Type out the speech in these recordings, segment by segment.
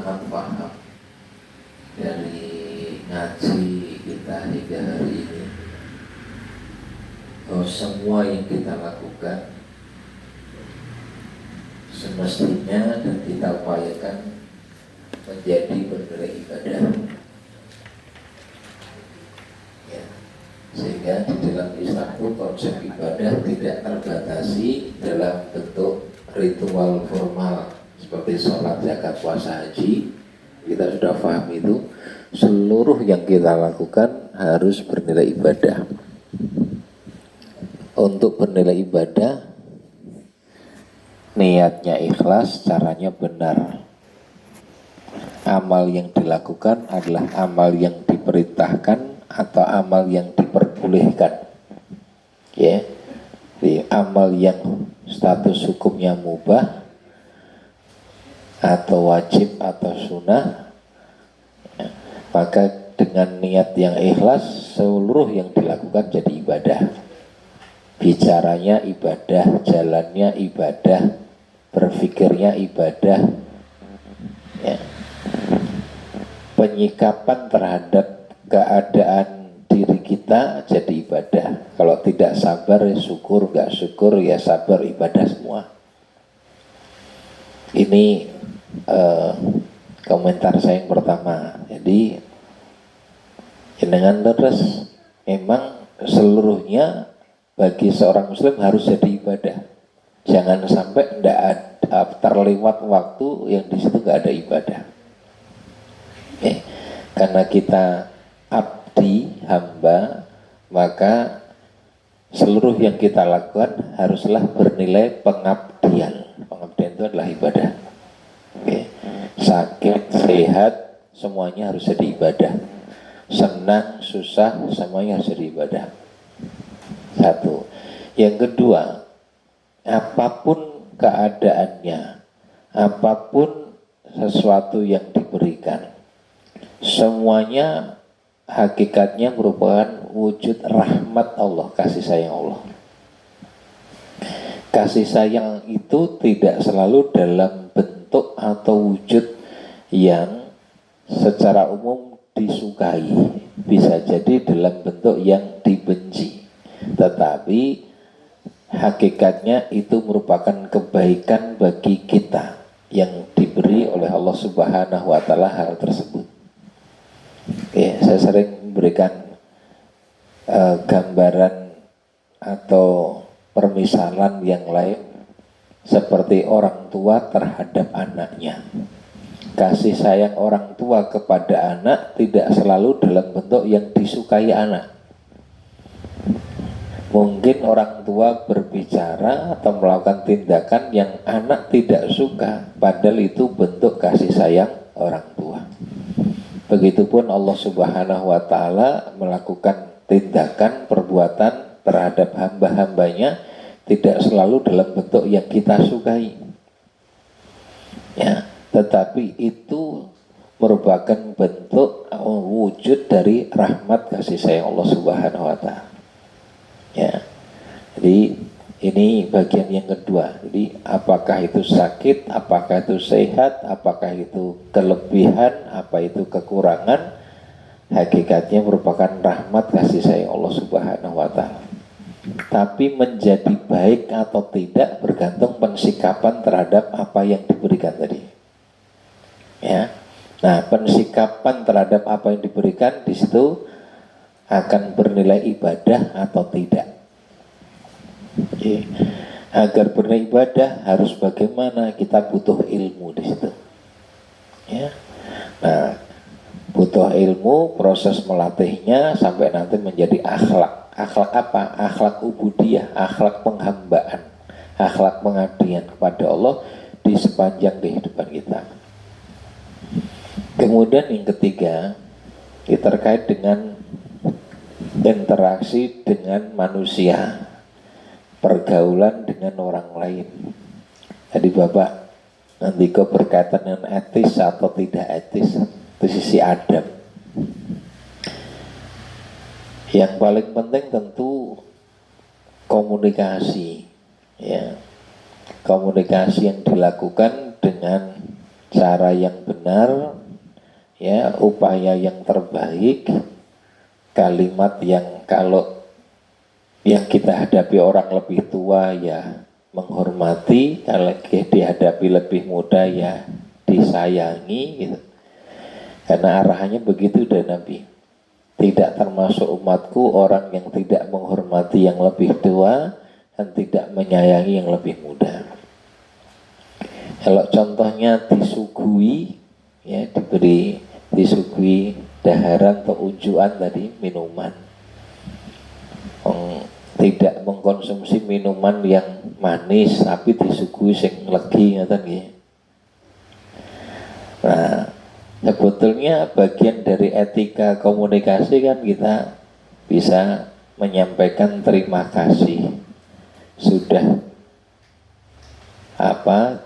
sangat paham dari ngaji kita hingga hari ini bahwa semua yang kita lakukan semestinya dan kita upayakan menjadi bernilai ibadah, ya. Sehingga di dalam Islam itu konsep ibadah tidak terbatasi dalam bentuk ritual formal seperti sholat, zakat, puasa, haji. Kita sudah paham itu. Seluruh yang kita lakukan harus bernilai ibadah. Untuk bernilai ibadah, niatnya ikhlas, caranya benar. Amal yang dilakukan adalah amal yang diperintahkan atau amal yang diperbolehkan, ya. Jadi amal yang status hukumnya mubah atau wajib atau sunnah, ya, maka dengan niat yang ikhlas seluruh yang dilakukan jadi ibadah. Bicaranya ibadah, jalannya ibadah, berpikirnya ibadah, ya. Penyikapan terhadap keadaan diri kita jadi ibadah. Kalau tidak sabar ya syukur, gak syukur ya sabar, ibadah semua. Ini komentar saya yang pertama. Jadi dengan terus memang seluruhnya bagi seorang muslim harus jadi ibadah. Jangan sampai tidak terlewat waktu yang di situ nggak ada ibadah. Karena kita abdi, hamba, maka seluruh yang kita lakukan haruslah bernilai pengabdian. Pengabdian itu adalah ibadah. Sakit, sehat, semuanya harus jadi ibadah. Senang, susah, semuanya harus jadi ibadah. Satu. Yang kedua, apapun keadaannya, apapun sesuatu yang diberikan, semuanya hakikatnya merupakan wujud rahmat Allah, kasih sayang Allah. Kasih sayang itu tidak selalu dalam bentuk atau wujud yang secara umum disukai, bisa jadi dalam bentuk yang dibenci, tetapi hakikatnya itu merupakan kebaikan bagi kita yang diberi oleh Allah Subhanahu wa Ta'ala hal tersebut. Ya, saya sering memberikan gambaran atau permisalan yang lain seperti orang tua terhadap anaknya. Kasih sayang orang tua kepada anak tidak selalu dalam bentuk yang disukai anak. Mungkin orang tua berbicara atau melakukan tindakan yang anak tidak suka, padahal itu bentuk kasih sayang orang tua. Begitupun Allah Subhanahu wa Ta'ala melakukan tindakan, perbuatan terhadap hamba-hambanya tidak selalu dalam bentuk yang kita sukai, ya, tetapi itu merupakan bentuk wujud dari rahmat kasih sayang Allah Subhanahu wa Ta'ala, ya. Jadi ini bagian yang kedua. Jadi apakah itu sakit, apakah itu sehat, apakah itu kelebihan, apa itu kekurangan, hakikatnya merupakan rahmat kasih sayang Allah Subhanahu wa Ta'ala. Tapi menjadi baik atau tidak bergantung pensikapan terhadap apa yang diberikan tadi, ya. Nah, pensikapan terhadap apa yang diberikan di situ akan bernilai ibadah atau tidak. Jadi, agar bernilai ibadah harus bagaimana, kita butuh ilmu di situ, ya. Nah, butuh ilmu, proses melatihnya sampai nanti menjadi akhlak. Akhlak apa? Akhlak ubudiyah, akhlak penghambaan, akhlak pengabdian kepada Allah di sepanjang kehidupan kita. Kemudian yang ketiga, terkait dengan interaksi dengan manusia, pergaulan dengan orang lain. Jadi Bapak nanti kau berkaitan dengan etis atau tidak etis, itu sisi adab. Yang paling penting tentu komunikasi, ya. Komunikasi yang dilakukan dengan cara yang benar, ya, upaya yang terbaik, kalimat yang kalau yang kita hadapi orang lebih tua ya menghormati, kalau dihadapi lebih muda ya disayangi gitu. Karena arahannya begitu dari Nabi. Tidak termasuk umatku orang yang tidak menghormati yang lebih tua dan tidak menyayangi yang lebih muda. Kalau contohnya disuguhi, ya disuguhi daharan atau unjuan tadi, minuman. Tidak mengkonsumsi minuman yang manis tapi disuguhi sing legi ngoten nggih. Nah, sebetulnya bagian dari etika komunikasi kan kita bisa menyampaikan terima kasih sudah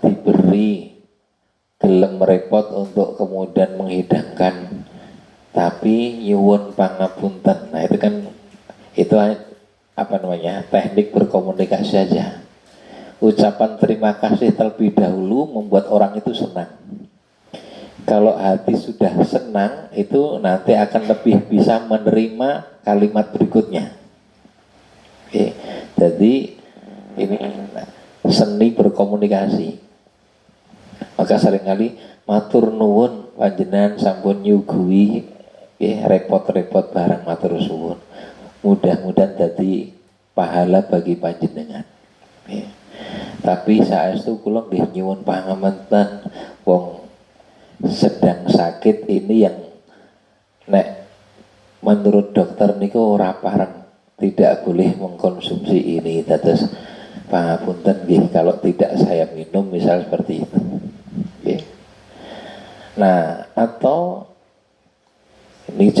diberi gelem repot untuk kemudian menghidangkan, tapi nyuwun pangapunten. Nah itu kan teknik berkomunikasi saja. Ucapan terima kasih terlebih dahulu membuat orang itu senang. Kalau hati sudah senang, itu nanti akan lebih bisa menerima kalimat berikutnya. Oke. Jadi ini seni berkomunikasi. Maka seringkali matur nuwun panjenengan sampun nyuguhi repot-repot barang matur suwun. Mudah-mudahan jadi pahala bagi panjenengan. Tapi saestu kula nggih nyuwun pangapunten wong sedang sakit ini yang nek menurut dokter niku ora pareng, tidak boleh mengkonsumsi ini. Terus pangapunten nggih kalau tidak saya minum, misal seperti itu. Okay. Nah, atau ini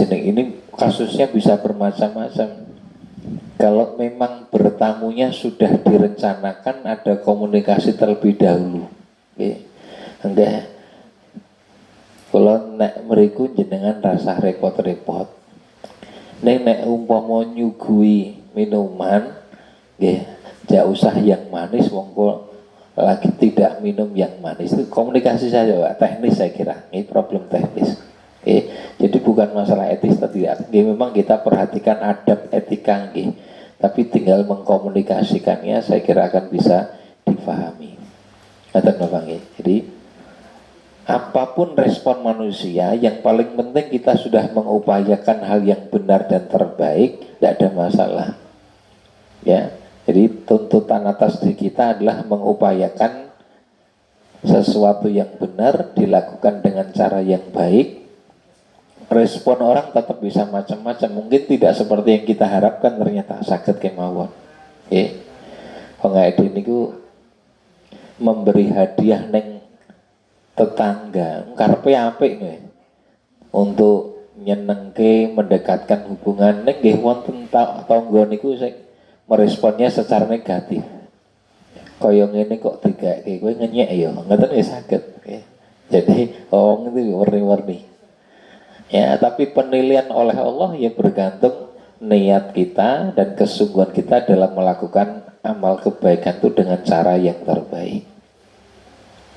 kasusnya bisa bermacam-macam. Kalau memang bertamunya sudah direncanakan ada komunikasi terlebih dahulu. Okay. Enggak. Kalau nek meriku jenengan rasa repot-repot. Nek umpama nyugui minuman, nggih, jak usah yang manis, monggo lagi tidak minum yang manis. Itu komunikasi saja, Pak, teknis saya kira. Ini problem teknis. Jadi bukan masalah etis atau tidak. Memang kita perhatikan adab etika, tapi tinggal mengkomunikasikannya saya kira akan bisa difahami. Jadi apapun respon manusia, yang paling penting kita sudah mengupayakan hal yang benar dan terbaik, tidak ada masalah. Ya, jadi tuntutan atas diri kita adalah mengupayakan sesuatu yang benar, dilakukan dengan cara yang baik. Respon orang tetap bisa macam-macam, mungkin tidak seperti yang kita harapkan, ternyata sakit kemauan. Pengaid ini ku memberi hadiah neng tetangga, karepe apik nih, untuk nyenengke, mendekatkan hubungan. Neng nggih wonten tangga niku sing meresponnya secara negatif. Kaya ngene kok digake kowe ngenyek ya, ngoten ya saged. Jadi wong itu warni-warni. Ya, tapi penilaian oleh Allah ya bergantung niat kita dan kesungguhan kita dalam melakukan amal kebaikan itu dengan cara yang terbaik.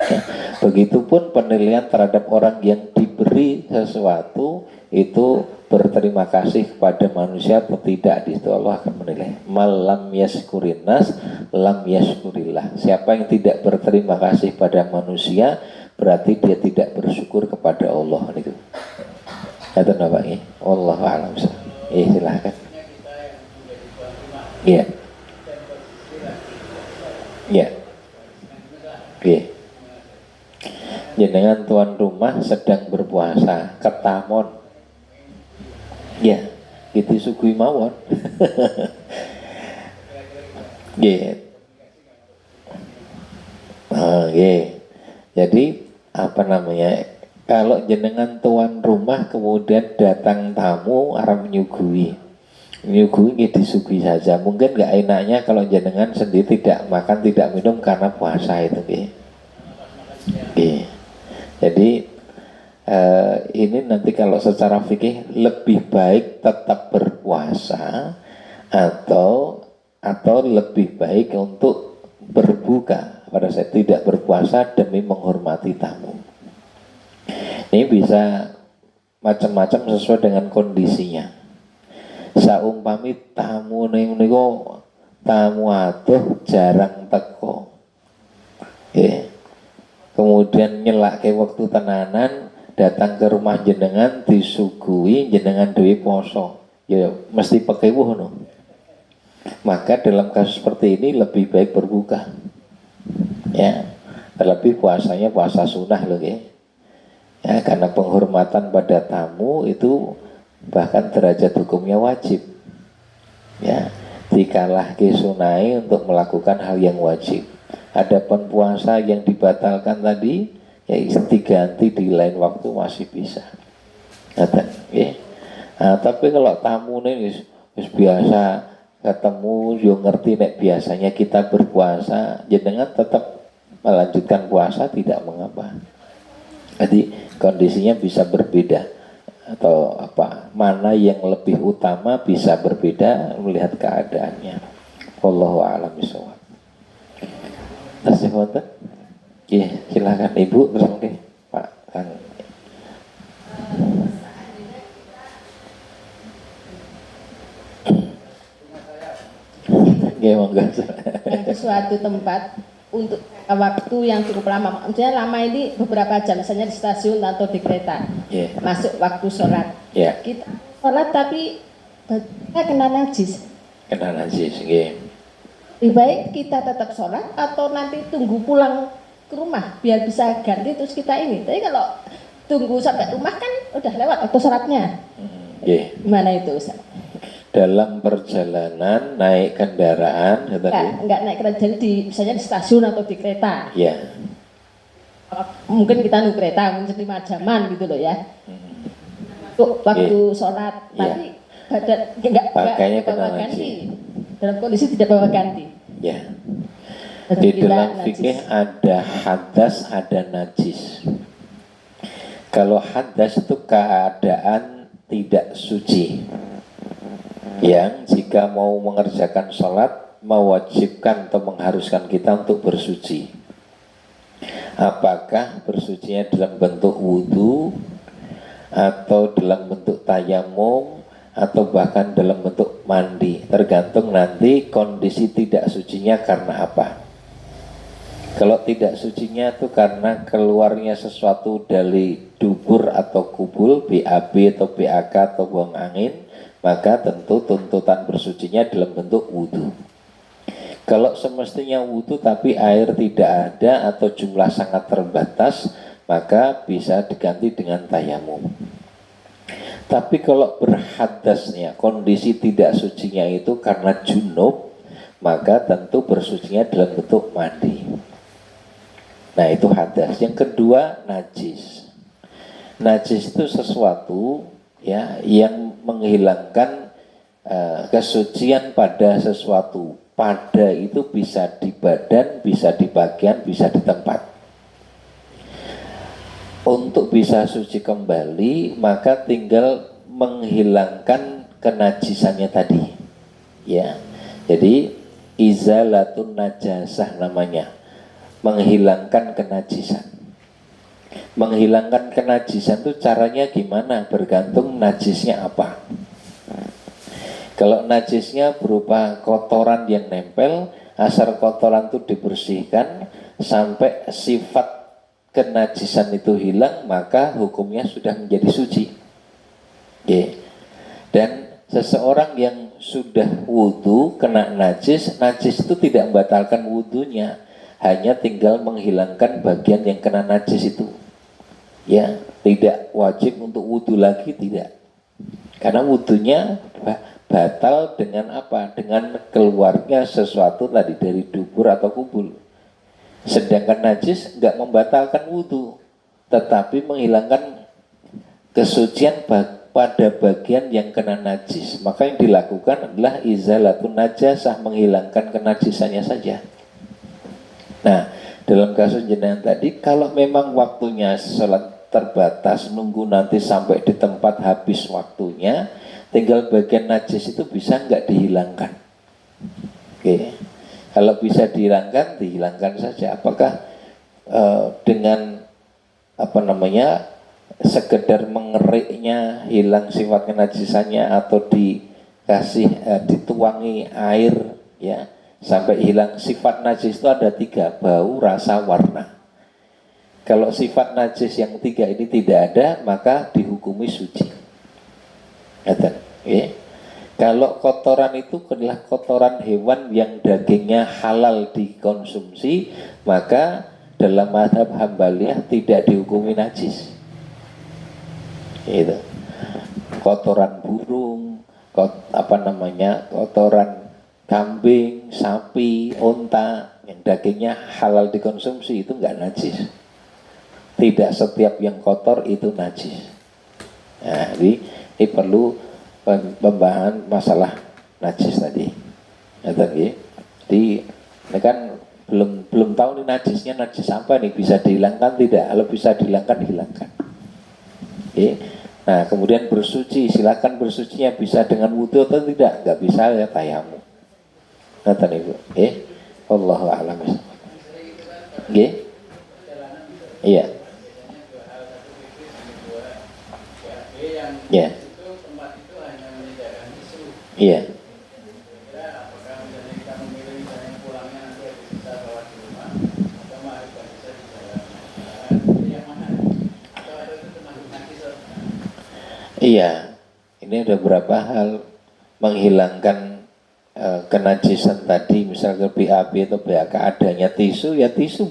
Ya, begitupun penilaian terhadap orang yang diberi sesuatu itu berterima kasih kepada manusia atau tidak, di situ Allah akan menilai. Malam yaskurin nas lam yaskurillah. Siapa yang tidak berterima kasih pada manusia berarti dia tidak bersyukur kepada Allah. Itu kata Bapak ini. Wallahu a'lam. Silahkan. Iya. Iya. Oke. Jenengan tuan rumah sedang berpuasa ketamon. Ya, gitu sugui mawon. Nggih. Jadi kalau jenengan tuan rumah kemudian datang tamu arep nyugui disugui saja. Mungkin nggak enaknya kalau jenengan sendiri tidak makan tidak minum karena puasa itu, Jadi ini nanti kalau secara fikih lebih baik tetap berpuasa atau lebih baik untuk berbuka pada saat tidak berpuasa demi menghormati tamu. Ini bisa macam-macam sesuai dengan kondisinya. Saumpami tamu ning niku tamu adoh jarang teko. Kemudian nyelake waktu tenanan datang ke rumah jenengan disuguhi jenengan dewi poso. Ya mesti pakai no. Maka dalam kasus seperti ini lebih baik berbuka. Ya, terlebih puasanya puasa sunnah loh ya. Ya, karena penghormatan pada tamu itu bahkan derajat hukumnya wajib. Ya, dikalahke sunai untuk melakukan hal yang wajib. Adapun puasa yang dibatalkan tadi, ya diganti di lain waktu masih bisa. Ya. Nah, tapi kalau tamu ini biasa ketemu, yo ngerti nek biasanya kita berpuasa, jenengan tetap melanjutkan puasa tidak mengapa. Jadi kondisinya bisa berbeda atau apa mana yang lebih utama bisa berbeda melihat keadaannya. Wallahu a'lam bishawab. Tasih wonten? Iya, silakan Ibu terus mungkin Pak Kang. Nggih monggo. Ke suatu tempat untuk waktu yang cukup lama, maksudnya lama ini beberapa jam, misalnya di stasiun atau di kereta, masuk waktu sholat, kita sholat tapi kita kena najis. Kena najis, lebih baik kita tetap sholat atau nanti tunggu pulang ke rumah biar bisa ganti terus kita ini. Tapi kalau tunggu sampai rumah kan udah lewat waktu sholatnya. Gimana itu Ustaz? Dalam perjalanan naik kendaraan enggak naik kereta, jadi misalnya di stasiun atau di kereta mungkin kita nunggu kereta mungkin 5 jaman gitu loh ya untuk waktu sholat tapi badan enggak bawa ganti dalam kondisi tidak bawa ganti di dalam fikih ada hadas ada najis. Kalau hadas itu keadaan tidak suci yang jika mau mengerjakan sholat mewajibkan atau mengharuskan kita untuk bersuci. Apakah bersucinya dalam bentuk wudhu atau dalam bentuk tayamum atau bahkan dalam bentuk mandi, tergantung nanti kondisi tidak sucinya karena apa. Kalau tidak sucinya itu karena keluarnya sesuatu dari dubur atau kubul, BAB atau BAK atau buang angin, maka tentu tuntutan bersucinya dalam bentuk wudhu. Kalau semestinya wudhu tapi air tidak ada atau jumlah sangat terbatas, maka bisa diganti dengan tayamum. Tapi kalau berhadasnya, kondisi tidak sucinya itu karena junub, maka tentu bersucinya dalam bentuk mandi. Nah itu hadas. Yang kedua najis. Najis itu sesuatu yang menghilangkan kesucian pada sesuatu. Pada itu bisa di badan, bisa di bagian, bisa di tempat. Untuk bisa suci kembali maka tinggal menghilangkan kenajisannya tadi. Jadi izalatun najasah namanya, menghilangkan kenajisan. Menghilangkan kenajisan itu caranya gimana? Bergantung najisnya apa. Kalau najisnya berupa kotoran yang nempel, asal kotoran itu dibersihkan sampai sifat kenajisan itu hilang, maka hukumnya sudah menjadi suci. Dan seseorang yang sudah wudhu kena najis, najis itu tidak membatalkan wudhunya, hanya tinggal menghilangkan bagian yang kena najis itu. Tidak wajib untuk wudhu lagi, tidak. Karena wudhunya batal dengan apa? Dengan keluarnya sesuatu tadi dari dubur atau kubul. Sedangkan najis nggak membatalkan wudhu, tetapi menghilangkan kesucian pada bagian yang kena najis. Maka yang dilakukan adalah izalatun najasah, menghilangkan kenajisannya saja. Nah, dalam kasus jenengan tadi, kalau memang waktunya sholat terbatas, nunggu nanti sampai di tempat habis waktunya, tinggal bagian najis itu bisa nggak dihilangkan. Kalau bisa dihilangkan, dihilangkan saja. Apakah dengan sekedar mengeriknya hilang sifat kenajisannya atau dikasih dituangi air ya sampai hilang sifat najis itu ada 3, bau, rasa, warna. Kalau sifat najis yang 3 ini tidak ada maka dihukumi suci. Ya. Kalau kotoran itu adalah kotoran hewan yang dagingnya halal dikonsumsi, maka dalam mazhab Hambaliyah tidak dihukumi najis. Itu. Kotoran burung, kotoran kambing, sapi, unta yang dagingnya halal dikonsumsi itu enggak najis. Tidak setiap yang kotor itu najis. Nah, ini perlu pembahasan masalah najis tadi. Jadi ini kan belum tahu nih najisnya najis apa nih, bisa dihilangkan tidak? Kalau bisa dihilangkan, hilangkan. Nah kemudian bersuci, silakan bersucinya bisa dengan wudhu atau tidak? Nggak bisa ya tayamum. Ngerti Ibu? Wallahu a'lam. Iya. Iya. Iya. Iya, ini ada beberapa hal menghilangkan kenajisan tadi, misalnya BAB atau BAK adanya tisu, ya tisu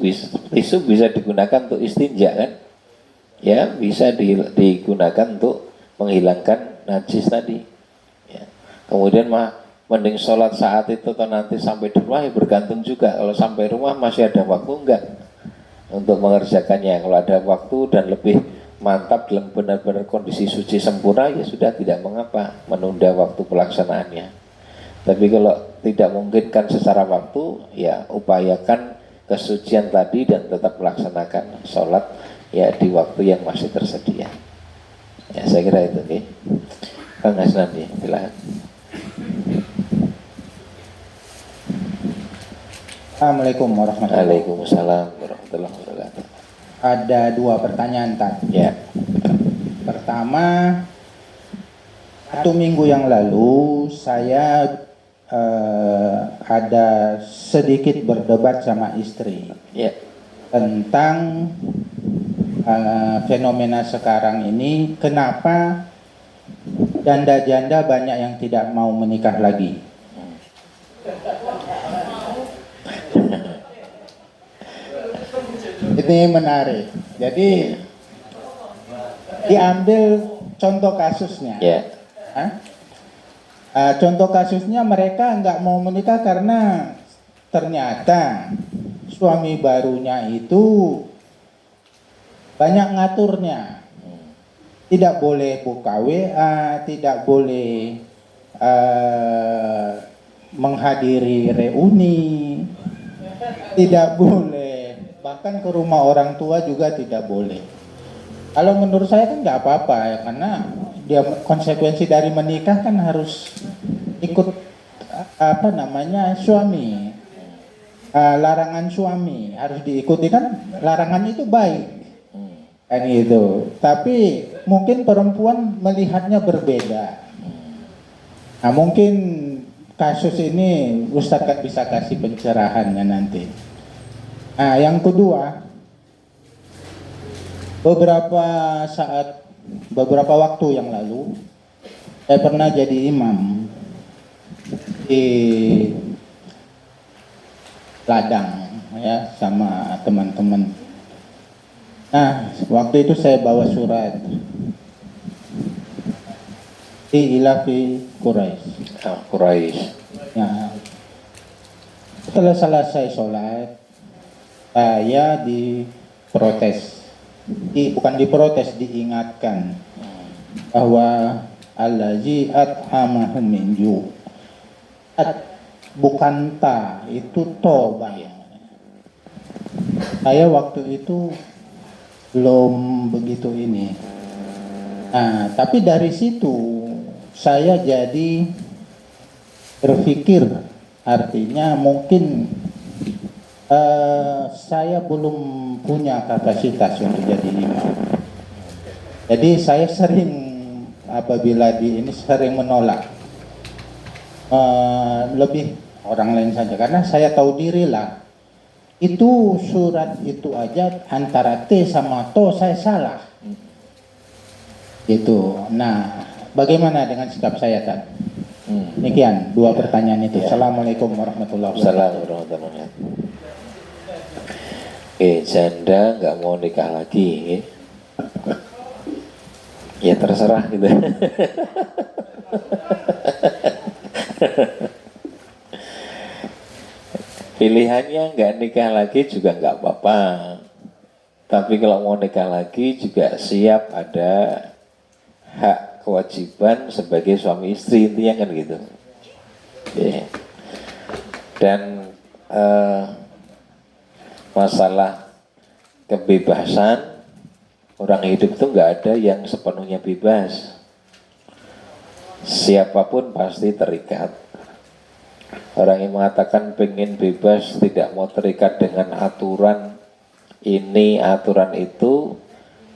bisa digunakan untuk istinja kan? Ya, bisa digunakan untuk menghilangkan najis tadi. Ya. Kemudian mending sholat saat itu atau nanti sampai di rumah ya bergantung juga. Kalau sampai rumah masih ada waktu enggak untuk mengerjakannya. Kalau ada waktu dan lebih mantap dalam benar-benar kondisi suci sempurna, ya sudah tidak mengapa menunda waktu pelaksanaannya. Tapi kalau tidak memungkinkan secara waktu, ya upayakan kesucian tadi dan tetap melaksanakan sholat ya di waktu yang masih tersedia. Ya saya kira itu nih. Kang Hasnan nih, silakan. Assalamualaikum warahmatullahi wabarakatuh. Waalaikumsalam warahmatullahi wabarakatuh. Ada 2 pertanyaan tadi. Ya. Pertama, 1 minggu yang lalu saya ada sedikit berdebat sama istri tentang fenomena sekarang ini, kenapa janda-janda banyak yang tidak mau menikah lagi. Ini menarik. Jadi diambil contoh kasusnya. Contoh kasusnya mereka nggak mau menikah karena ternyata suami barunya itu banyak ngaturnya. Tidak boleh buka WA, tidak boleh menghadiri reuni, tidak boleh bahkan ke rumah orang tua juga tidak boleh. Kalau menurut saya kan nggak apa-apa ya, karena dia konsekuensi dari menikah kan harus ikut suami, larangan suami harus diikuti, kan larangan itu baik kan itu. Tapi mungkin perempuan melihatnya berbeda. Nah mungkin kasus ini Ustadz kan bisa kasih pencerahannya nanti. Nah yang kedua, beberapa waktu yang lalu saya pernah jadi imam di ladang ya sama teman-teman. Nah waktu itu saya bawa surat di Ilafi Quraisy. Ya. Setelah selesai sholat, saya diprotes. Bukan diprotes, diingatkan bahwa allazi at'amahum min ju'. Bukan ta, itu to bang. Saya waktu itu belum begitu ini. Nah, tapi dari situ saya jadi berpikir, artinya mungkin saya belum punya kapasitas untuk jadi imam. Jadi saya sering apabila sering menolak lebih orang lain saja, karena saya tahu diri lah, itu surat itu aja antara T sama TO saya salah gitu. Nah, bagaimana dengan sikap saya Tan? Demikian dua pertanyaan itu. Assalamualaikum warahmatullahi wabarakatuh. Janda nggak mau nikah lagi, ya terserah gitu. Pilihannya nggak nikah lagi juga nggak apa-apa. Tapi kalau mau nikah lagi juga siap ada hak kewajiban sebagai suami istri, intinya kan gitu. Dan masalah kebebasan, orang hidup itu nggak ada yang sepenuhnya bebas. Siapapun pasti terikat. Orang yang mengatakan pengen bebas, tidak mau terikat dengan aturan ini, aturan itu,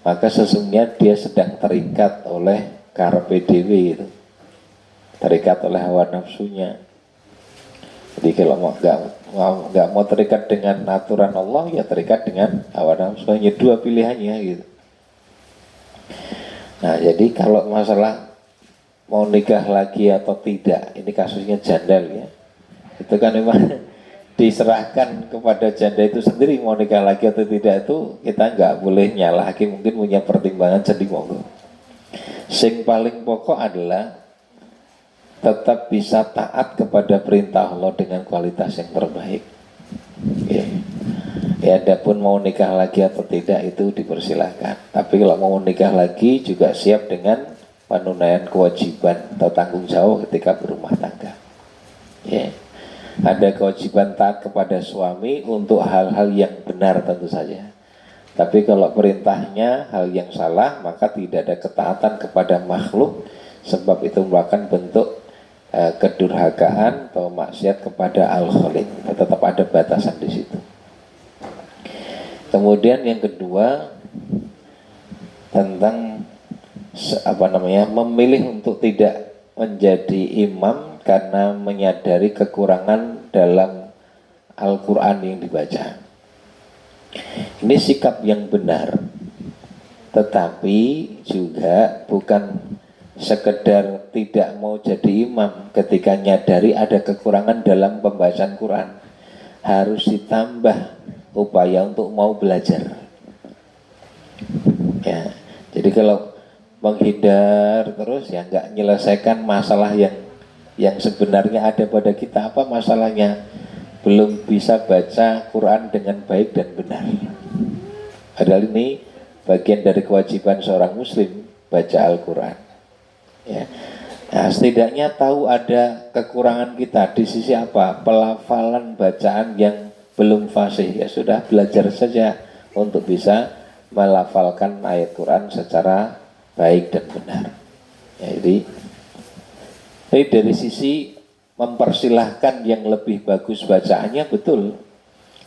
maka sesungguhnya dia sedang terikat oleh karpe dewi itu, terikat oleh hawa nafsunya. Jadi kalau nggak mau terikat dengan aturan Allah, ya terikat dengan hawa nafsu. Hanya dua pilihannya gitu. Nah, jadi kalau masalah mau nikah lagi atau tidak, ini kasusnya jandal ya. Itu kan memang diserahkan kepada janda itu sendiri mau nikah lagi atau tidak, itu kita nggak boleh nyalahkan, mungkin punya pertimbangan sendiri monggo. Sing paling pokok adalah tetap bisa taat kepada perintah Allah dengan kualitas yang terbaik. Ya, adapun mau nikah lagi atau tidak itu dipersilahkan. Tapi kalau mau nikah lagi juga siap dengan penunaian kewajiban atau tanggung jawab ketika berumah tangga. Ya. Ada kewajiban taat kepada suami untuk hal-hal yang benar tentu saja. Tapi kalau perintahnya hal yang salah, maka tidak ada ketaatan kepada makhluk, sebab itu merupakan bentuk kedurhakaan atau maksiat kepada Al-Khaliq. Tetap ada batasan di situ. Kemudian yang kedua tentang memilih untuk tidak menjadi imam karena menyadari kekurangan dalam Al-Quran yang dibaca. Ini sikap yang benar, tetapi juga bukan sekedar tidak mau jadi imam ketika nyadari ada kekurangan dalam pembacaan Quran. Harus ditambah upaya untuk mau belajar. Ya, jadi kalau menghindar terus ya nggak menyelesaikan masalah yang sebenarnya ada pada kita. Apa masalahnya? Belum bisa baca Quran dengan baik dan benar. Padahal ini bagian dari kewajiban seorang muslim, baca Al-Quran ya. Nah, setidaknya tahu ada kekurangan kita di sisi apa? Pelafalan bacaan yang belum fasih. Ya sudah, belajar saja untuk bisa melafalkan ayat Quran secara baik dan benar ya. Jadi dari sisi mempersilahkan yang lebih bagus bacaannya, betul.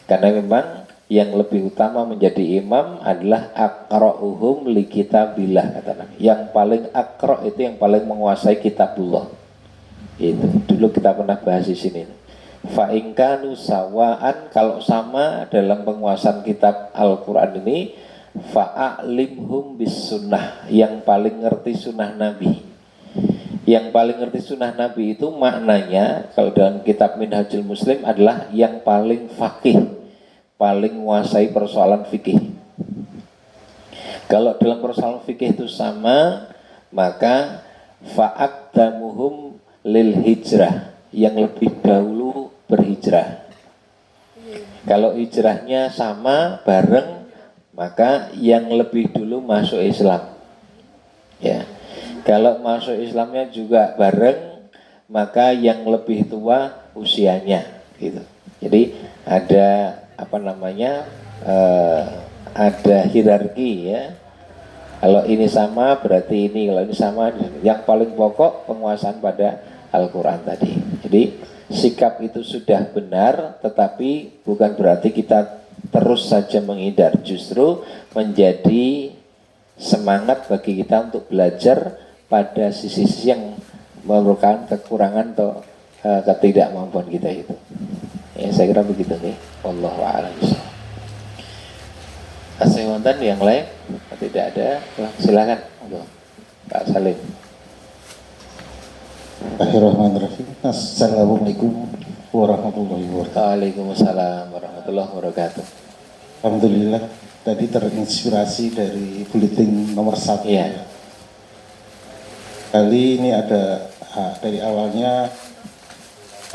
Karena memang yang lebih utama menjadi imam adalah aqra'uhum li kitabillah, kata Nabi. Yang paling aqra' itu yang paling menguasai kitabullah. Itu dulu kita pernah bahas di sini. Fa in kanu sawaan, kalau sama dalam penguasaan kitab Al-Qur'an ini, fa'alimhum bis sunnah, yang paling ngerti sunnah Nabi. Yang paling ngerti sunnah Nabi itu maknanya kalau dalam kitab Minhajul Muslim adalah yang paling faqih, paling menguasai persoalan fikih. Kalau dalam persoalan fikih itu sama, maka fa'aqdamuhum lil hijrah, yang lebih dahulu berhijrah. Kalau hijrahnya sama bareng, maka yang lebih dulu masuk Islam. Ya. Kalau masuk Islamnya juga bareng, maka yang lebih tua usianya gitu. Jadi ada ada hierarki ya. Kalau ini sama berarti ini, kalau ini sama. Yang paling pokok penguasaan pada Al-Quran tadi. Jadi sikap itu sudah benar, tetapi bukan berarti kita terus saja menghindar. Justru menjadi semangat bagi kita untuk belajar pada sisi-sisi yang merupakan kekurangan atau ketidakmampuan kita itu. Ya, saya kira begitu nih. Wallahu a'lam. Wonten yang lain? Tidak ada, silakan. Pak Salim. Bismillahirrahmanirrahim. Assalamualaikum warahmatullahi wabarakatuh. Waalaikumsalam warahmatullahi wabarakatuh. Alhamdulillah tadi terinspirasi dari bulletin nomor 1. Iya. Kali ini ada dari awalnya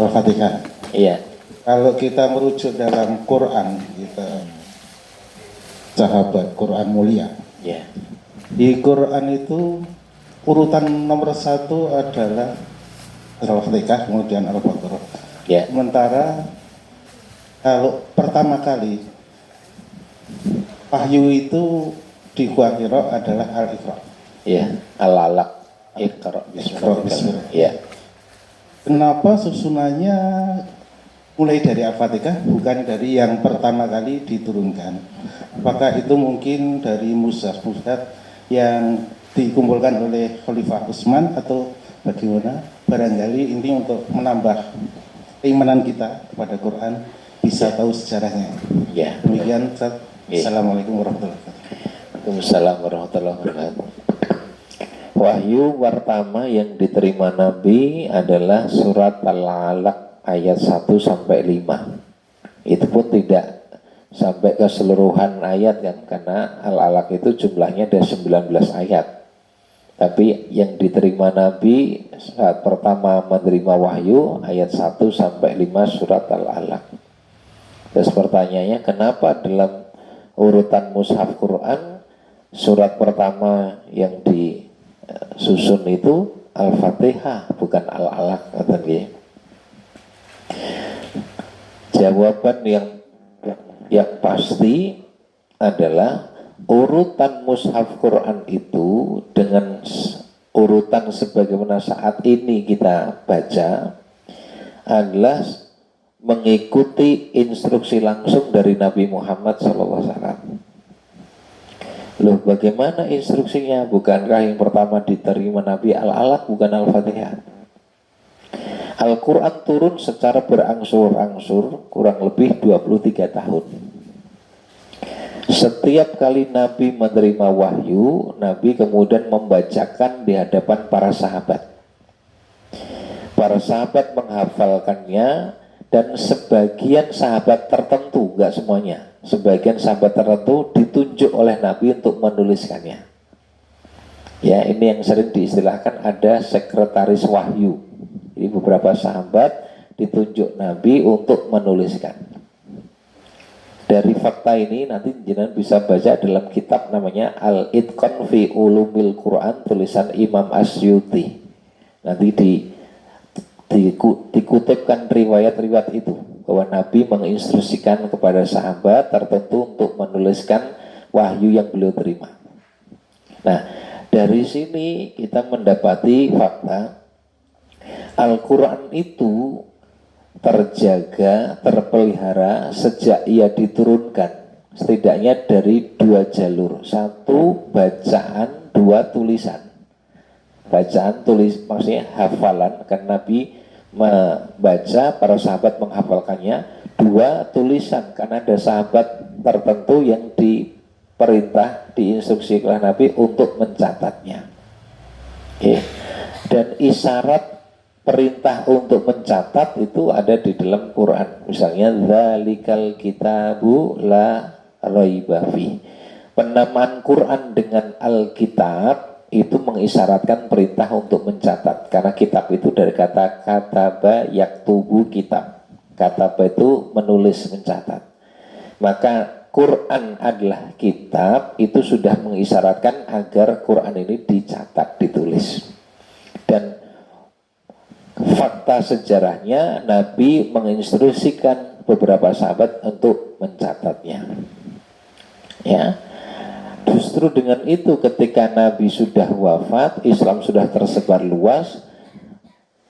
Al-Fatihah. Iya. Kalau kita merujuk dalam Quran, kita sahabat Quran mulia. Iya. Di Quran itu urutan nomor 1 adalah Al-Fatihah, kemudian Al-Baqarah. Iya. Sementara kalau pertama kali wahyu itu di Gua Hira adalah Al-Iqra. Iya, Al-Alaq. Iqra bismillah. Iya. Kenapa susunannya mulai dari Al-Fatihah bukan dari yang pertama kali diturunkan? Apakah itu mungkin dari mushaf yang dikumpulkan oleh Khalifah Utsman atau bagaimana? Barangkali ini untuk menambah keimanan kita kepada Quran, bisa tahu sejarahnya. Ya. Demikian, Ustaz. Assalamualaikum warahmatullahi wabarakatuh. Waalaikumsalam warahmatullahi wabarakatuh. Wahyu pertama yang diterima Nabi adalah surat Al-Alaq ayat 1 sampai 5. Itu pun tidak sampai keseluruhan ayat kan, karena Al-Alaq itu jumlahnya ada 19 ayat. Tapi yang diterima Nabi saat pertama menerima wahyu ayat 1 sampai 5 surat Al-Alaq. Terus pertanyaannya, kenapa dalam urutan mushaf Quran surat pertama yang disusun itu Al-Fatihah bukan Al-Alaq, katanya. Jawaban yang pasti adalah urutan mushaf Quran itu dengan urutan sebagaimana saat ini kita baca adalah mengikuti instruksi langsung dari Nabi Muhammad SAW. Loh, bagaimana instruksinya? Bukankah yang pertama diterima Nabi Al-Alaq bukan Al-Fatihah? Al-Quran turun secara berangsur-angsur kurang lebih 23 tahun. Setiap kali Nabi menerima wahyu, Nabi kemudian membacakan di hadapan para sahabat. Para sahabat menghafalkannya, dan sebagian sahabat tertentu, enggak semuanya, sebagian sahabat tertentu ditunjuk oleh Nabi untuk menuliskannya. Ya, ini yang sering diistilahkan ada sekretaris wahyu. Jadi beberapa sahabat ditunjuk Nabi untuk menuliskan. Dari fakta ini nanti jenengan bisa baca dalam kitab namanya Al-Itqan fi Ulumil Quran tulisan Imam Asyuti. Nanti dikutipkan riwayat-riwayat itu bahwa Nabi menginstruksikan kepada sahabat tertentu untuk menuliskan wahyu yang beliau terima. Nah, dari sini kita mendapati fakta Al-Quran itu terjaga, terpelihara sejak ia diturunkan, setidaknya dari 2 jalur. 1 bacaan, 2 tulisan. Bacaan tulis maksudnya hafalan, kan Nabi membaca, para sahabat menghafalkannya. 2 tulisan, karena ada sahabat tertentu yang diperintah, diinstruksi oleh Nabi untuk mencatatnya. Dan isyarat perintah untuk mencatat itu ada di dalam Quran. Misalnya dzalikal kitabu la raiba fi. Penamaan Quran dengan Alkitab itu mengisyaratkan perintah untuk mencatat, karena kitab itu dari kata kataba yaktubu kitab. Kataba itu menulis, mencatat. Maka Quran adalah kitab, itu sudah mengisyaratkan agar Quran ini dicatat, ditulis. Dan fakta sejarahnya Nabi menginstruksikan beberapa sahabat untuk mencatatnya. Ya, justru dengan itu ketika Nabi sudah wafat, Islam sudah tersebar luas,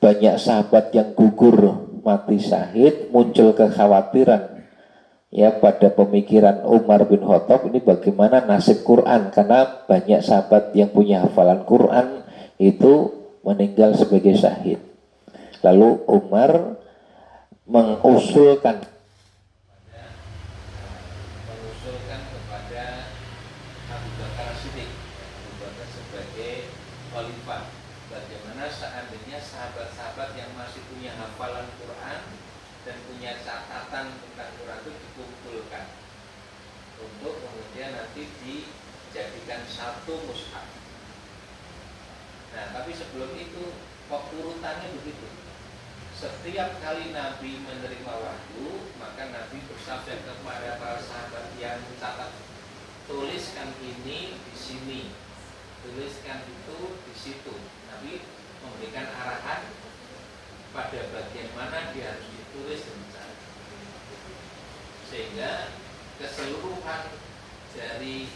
banyak sahabat yang gugur mati syahid, muncul kekhawatiran ya pada pemikiran Umar bin Khattab ini bagaimana nasib Quran, karena banyak sahabat yang punya hafalan Quran itu meninggal sebagai syahid. Lalu Umar mengusulkan kepada Abu Bakar Siddiq, Abu Bakar sebagai khalifah, bagaimana seandainya sahabat-sahabat yang masih punya hafalan Quran dan punya catatan tentang Quran itu dikumpulkan untuk kemudian nanti dijadikan satu mushaf. Nah, tapi sebelum itu kok urutannya begitu? Setiap kali Nabi menerima wahyu, maka Nabi bersabda kepada para sahabat yang mencatat, tuliskan ini di sini, tuliskan itu di situ. Nabi memberikan arahan pada bagian mana dia harus ditulis dan dicatat, sehingga keseluruhan dari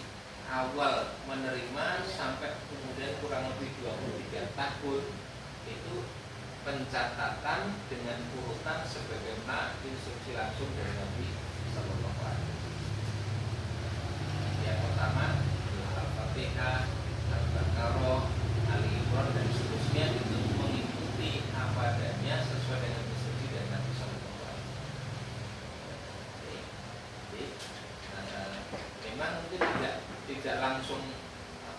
awal menerima sampai kemudian kurang lebih 23 tahun itu pencatatan dengan urutan sebagaimana instruksi langsung dari Nabi Sallallahu Alaihi Wasallam. Yang pertama Al-Fatihah, Al-Baqarah, Ali Imran dan seterusnya itu mengikuti apa adanya sesuai dengan instruksi dari Nabi Sallallahu Alaihi Wasallam. Memang mungkin tidak langsung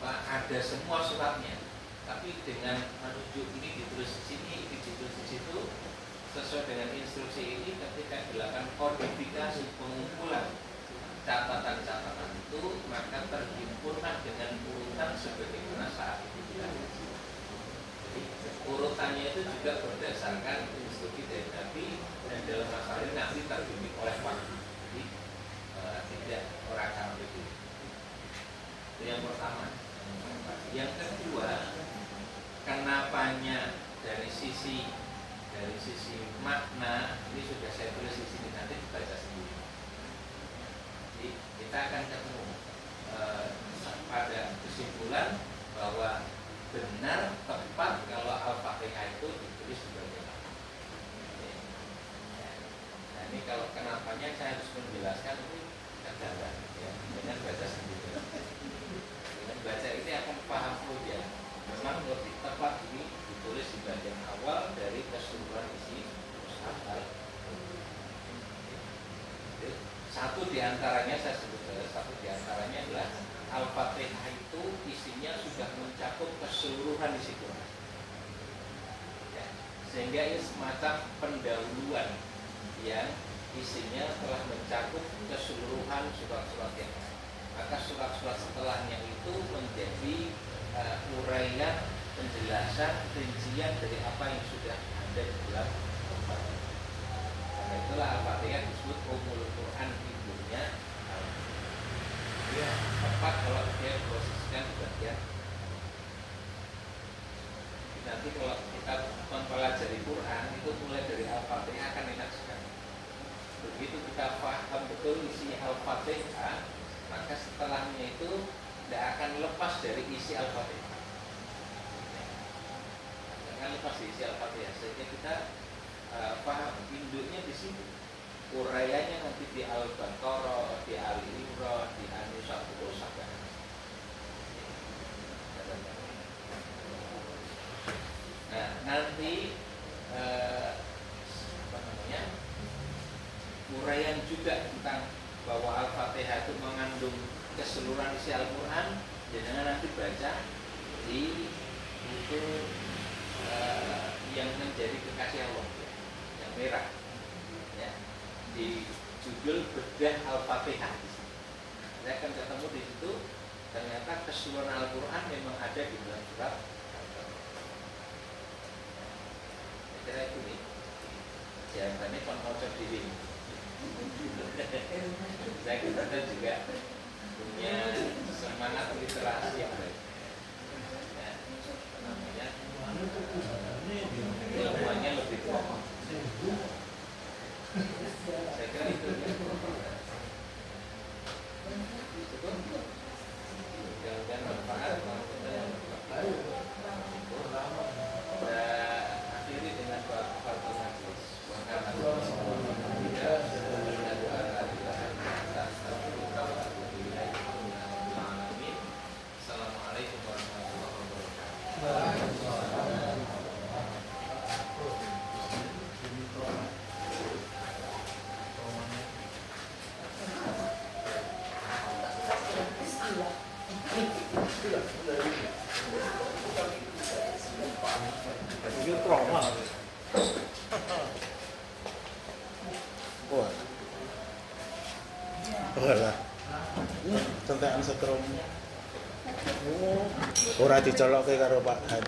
ada semua suratnya, tapi dengan menuju ini ditulis di sini, ini ditulis di situ, sesuai dengan instruksi ini. Ketika dilakukan kodifikasi pengumpulan catatan-catatan itu, maka terhimpunlah dengan urutan sebagaimana saat itu dilakukan. Jadi urutannya itu juga berdasarkan instruksi dari Nabi, dan dalam masalah ini Nabi terbimbing oleh wahyu. Jadi tidak orang kafir itu. Itu yang pertama. Yang kedua, kenapanya dari sisi makna ini sudah saya tulis di sini, nanti dibaca sendiri. Jadi kita akan ketemu pada kesimpulan bahwa benar tepat kalau Al-Fatihah itu ditulis sebagai makna. Nah, ini kalau kenapanya saya harus menjelaskan ini kejauhan, ya, dengan baca sendiri. Dengan baca ini akan paham saja. Memang lebih tepat ini ditulis di bagian awal dari keseluruhan isi mushaf. Satu diantaranya saya sebut, satu diantaranya adalah Al-Fatihah itu isinya sudah mencakup keseluruhan isi Quran. Ya, sehingga ini semacam pendahuluan yang isinya telah mencakup keseluruhan surat-surat yang lain. Maka surat-surat setelahnya itu menjadi uraian, penjelasan, rincian dari apa yang sudah ada di dalam Al-Fatihah. Karena itulah Al-Fatihah disebut Ummul Quran, ibunya Al-Fatihah. Dia tepat kalau dia posisikan di bagian. Nanti kalau kita mempelajari Quran itu mulai dari Al-Fatihah akan enak sekali. Begitu kita paham betul isi Al-Fatihah, maka setelahnya itu tidak akan lepas dari isi Al-Fatihah. Tidak akan lepas dari isi Al-Fatihah, sehingga kita paham induknya di sini. Uraiannya nanti di Al-Baqarah, di Ali Imran, di An-Nisa sampai. Nah, nanti uraian juga tentang bahwa Al-Fatihah itu mengandung keseluruhan isi Al-Quran. Jangan nanti baca di buku yang menjadi kekasih Allah, ya, yang merah, ya, di judul Bedah Al-Fatihah. Saya akan ketemu di situ. Ternyata keseluruhan Al-Quran memang ada di dalam surat Al-Fatihah. Saya kira itu nih. Jawabannya konsep diri. Saya kira juga punya semangat literasi yang baik. Ya, namanya ilmuannya lebih pokok. Saya kira itu ya. Mudah-mudahan manfaat. Kita akhiri dengan doa kafaratul majlis. Wah. Walah. Tentekan setrum. Ora dicolokke karo Pak Han.